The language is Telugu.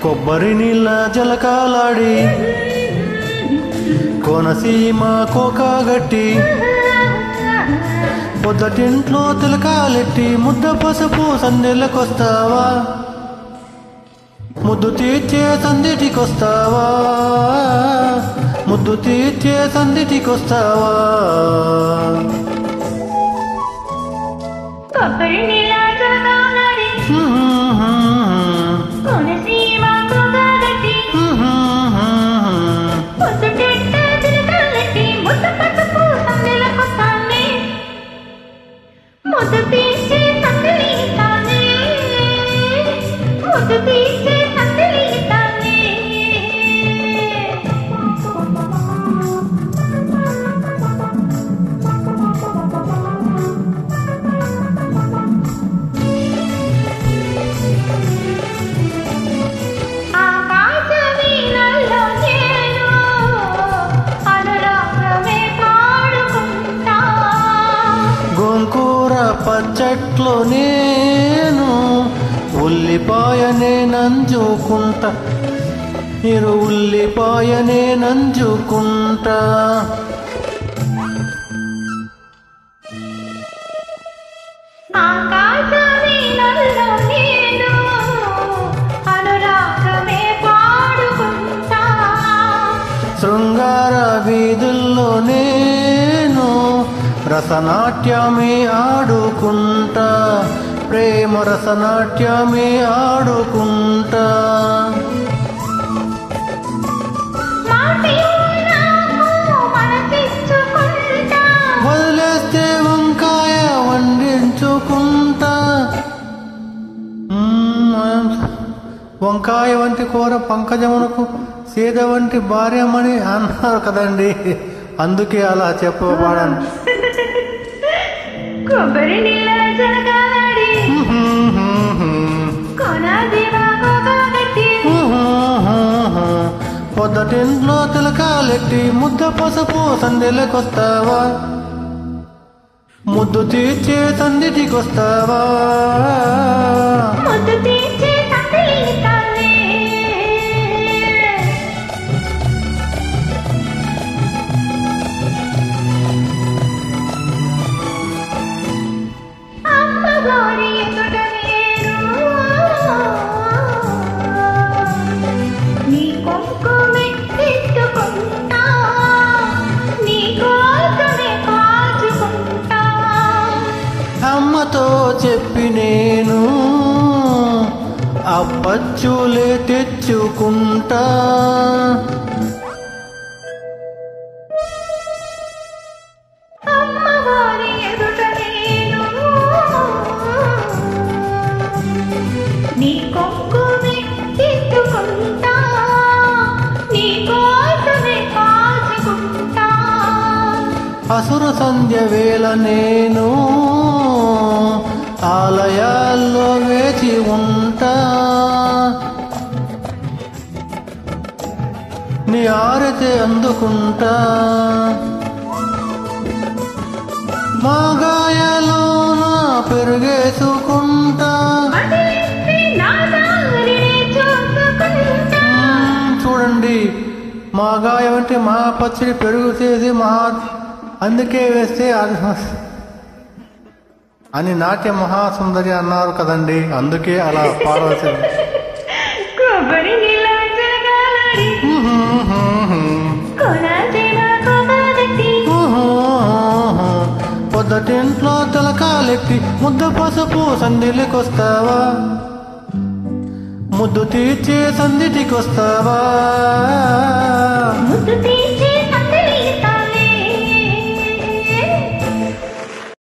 కొబ్బరి నీళ్ళ జలకాలాడి కోనసీమ కోకాగట్టి పొద్దటింట్లో తిలకాలెట్టి ముద్ద పసుపు సందెలకొస్తావా ముద్దు తీర్చే సందిటికొస్తావా ముద్దు తీర్చే సందిటికొస్తావా కొబ్బరి నీళ్ళ జలకాలాడి కోనసీమ కోకాగట్టి పొద్దటింట్లో తిలకాలెట్టి ముద్ద పసుపు సందెలకొస్తానే ముద్దు తీర్చే సందెలిస్తానే ముద్దు తీర్చే సందెలిస్తానే ఆకాశవీణల్లో నేను అనురాగమే పాడుకుంటా గోంకూర పచ్చట్లో నేను ఉల్లిపాయనే నంజుకుంటా మీరు ఉల్లిపాయనే నంజుకుంటా ఆకాశవీణల్లో నేను అనురాగమే పాడుకుంటా శృంగార వీధుల్లో నేను రసనాట్యమే ఆడుకుంటా ప్రేమ రసనాట్యమే ఆడుకుంటా మనసిచ్చుకుంటా వదిలేస్తే వంకాయ వండించుకుంటా వంకాయ వంటి కూర పంకజమునకు సీత వంటి భార్యమని అన్నారు కదండి అందుకే అలా చెప్పబడాను కొబ్బరి నీళ్ళ జలకాలాడి కోనసీమ కోకాగట్టి పొద్దటింట్లో తిలకాలెట్టి ముద్ద పసుపు సందెలకొస్తావా ముద్దు తీర్చే సందిటికొస్తావా ముద్దు తీర్చే సందెలిస్తానే అమ్మగారి ఎదుట నేను నీ కొంకు మెట్టిట్టుకుంటా నీ కోసమే కాచుకుంటా అమ్మతో చెప్పి నేను అప్పచ్చులే తెచ్చుకుంటా అమ్మగారి ఎదుట నేను నీ కొంకు మెట్టిట్టుకుంటా నీ కోసమే కాచుకుంటా అసుర సంధ్య వేళ నేను ఆలయాల్లో వేచి ఉంటా నీ ఆరతి అందుకుంటా మా గాయాలోన పెరుగేసుకుంటా వదిలేస్తే నా దారినే చూసుకుంటా చూడండి మా గాయం అంటే మా పచ్చడి పెరుగు చేసి అందుకే వేస్తే అని నాట్య మహాసుందరి అన్నారు కదండి అందుకే అలా పాడవలసింది కొబ్బరి నీళ్ళ జలకాలాడి కోనసీమ కోకాగట్టి పొద్దటింట్లో తిలకాలెట్టి ముద్ద పసుపు సందిలికొస్తావా ముద్దు తీర్చే సందిటికొస్తావా